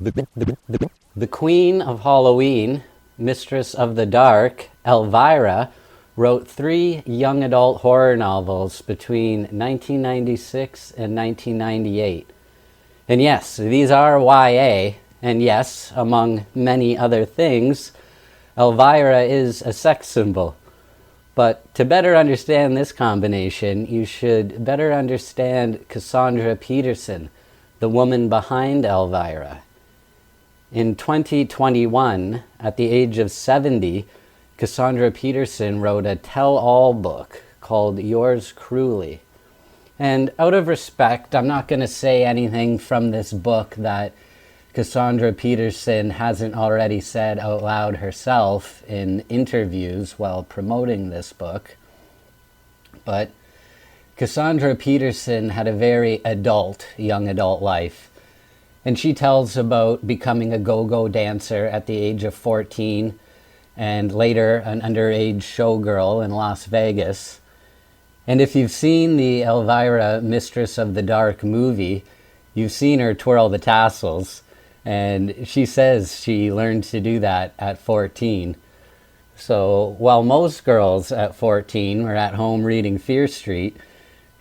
The Queen of Halloween, Mistress of the Dark, Elvira, wrote 3 young adult horror novels between 1996 and 1998. And yes, these are YA, and yes, among many other things, Elvira is a sex symbol. But to better understand this combination, you should better understand Cassandra Peterson, the woman behind Elvira. In 2021, at the age of 70, Cassandra Peterson wrote a tell-all book called Yours Cruelly. And out of respect, I'm not going to say anything from this book that Cassandra Peterson hasn't already said out loud herself in interviews while promoting this book. But Cassandra Peterson had a very young adult life. And she tells about becoming a go-go dancer at the age of 14 and later an underage showgirl in Las Vegas. And if you've seen the Elvira Mistress of the Dark movie, you've seen her twirl the tassels. And she says she learned to do that at 14. So while most girls at 14 were at home reading Fear Street,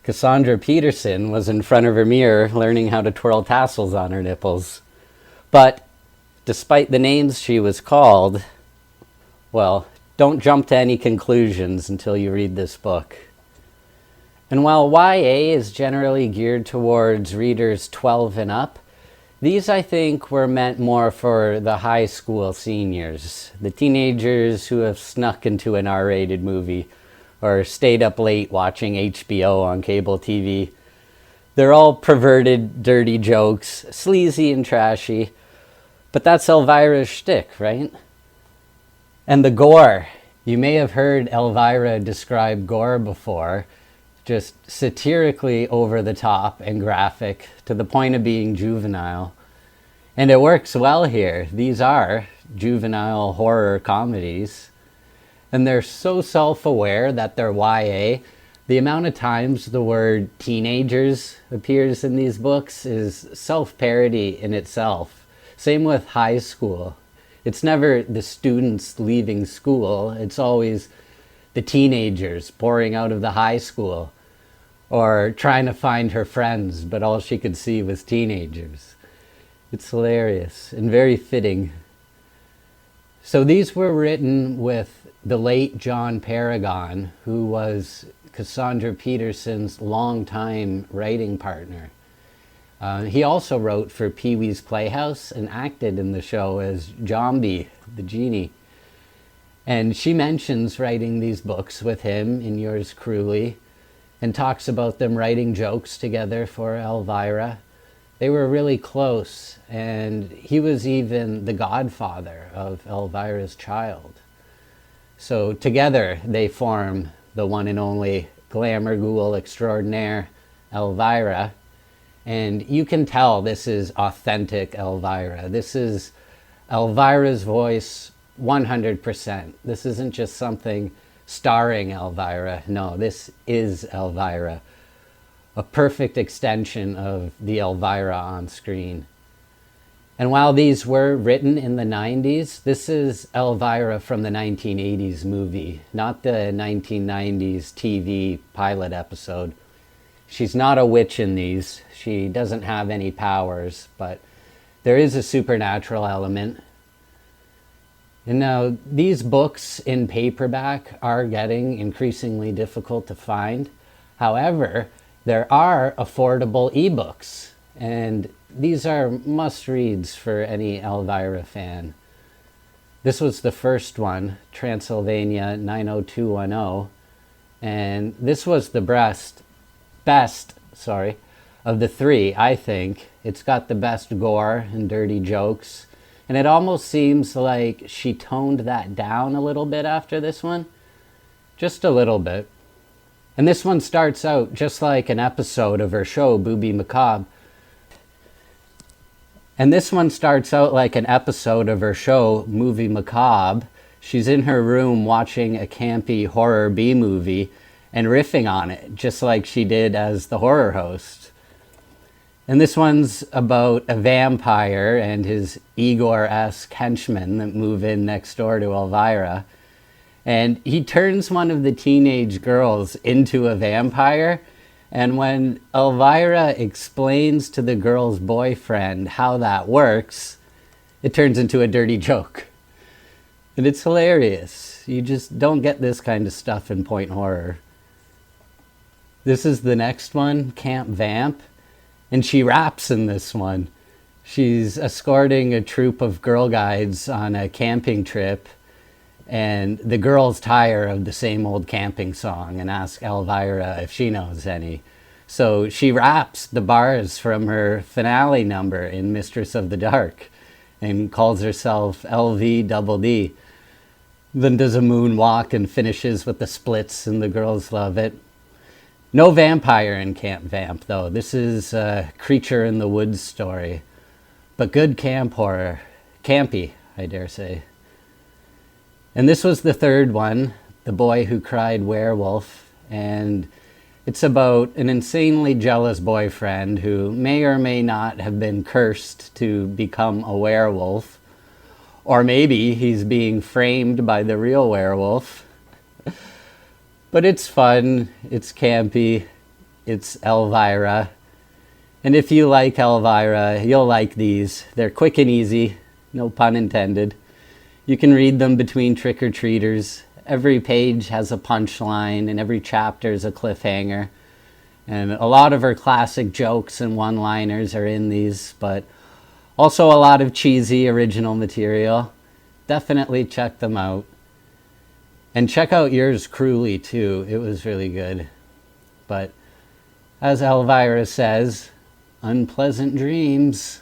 Cassandra Peterson was in front of her mirror learning how to twirl tassels on her nipples. But despite the names she was called, well, don't jump to any conclusions until you read this book. And while YA is generally geared towards readers 12 and up, these, I think, were meant more for the high school seniors, the teenagers who have snuck into an R-rated movie or stayed up late watching HBO on cable TV. They're all perverted, dirty jokes, sleazy and trashy, but that's Elvira's shtick, right? And the gore. You may have heard Elvira describe gore before, just satirically over the top and graphic to the point of being juvenile. And it works well here. These are juvenile horror comedies. And they're so self-aware that they're YA. The amount of times the word teenagers appears in these books is self-parody in itself. Same with high school. It's never the students leaving school. It's always the teenagers pouring out of the high school or trying to find her friends, but all she could see was teenagers. It's hilarious and very fitting. So these were written with the late John Paragon, who was Cassandra Peterson's longtime writing partner. He also wrote for Pee-wee's Playhouse and acted in the show as Jambi, the genie. And she mentions writing these books with him in Yours Cruelly and talks about them writing jokes together for Elvira. They were really close, and he was even the godfather of Elvira's child. So together they form the one and only glamour ghoul extraordinaire, Elvira. And you can tell this is authentic Elvira. This is Elvira's voice 100%. This isn't just something starring Elvira. No, this is Elvira. A perfect extension of the Elvira on screen. And while these were written in the 90s, this is Elvira from the 1980s movie, not the 1990s TV pilot episode. She's not a witch in these. She doesn't have any powers, but there is a supernatural element. And now, these books in paperback are getting increasingly difficult to find. However, there are affordable ebooks, and these are must-reads for any Elvira fan. This was the first one, Transylvania 90210, and this was the best of the 3, I think. It's got the best gore and dirty jokes, and it almost seems like she toned that down a little bit after this one. Just a little bit. And this one starts out just like an episode of her show, Booby Macabre. And this one starts out like an episode of her show, Movie Macabre. She's in her room watching a campy horror B-movie and riffing on it, just like she did as the horror host. And this one's about a vampire and his Igor-esque henchmen that move in next door to Elvira. And he turns one of the teenage girls into a vampire. And when Elvira explains to the girl's boyfriend how that works, it turns into a dirty joke. And it's hilarious. You just don't get this kind of stuff in point horror. This is the next one, Camp Vamp. And she raps in this one. She's escorting a troop of girl guides on a camping trip. And the girls tire of the same old camping song and ask Elvira if she knows any. So she raps the bars from her finale number in Mistress of the Dark and calls herself LV. Then does a moonwalk and finishes with the splits, and the girls love it. No vampire in Camp Vamp, though. This is a Creature in the Woods story. But good camp horror. Campy, I dare say. And this was the third one, The Boy Who Cried Werewolf. And it's about an insanely jealous boyfriend who may or may not have been cursed to become a werewolf. Or maybe he's being framed by the real werewolf. But it's fun, it's campy, it's Elvira. And if you like Elvira, you'll like these. They're quick and easy, no pun intended. You can read them between trick-or-treaters. Every page has a punchline and every chapter is a cliffhanger. And a lot of her classic jokes and one-liners are in these, but also a lot of cheesy original material. Definitely check them out. And check out yours, Cruelly, too. It was really good. But as Elvira says, unpleasant dreams.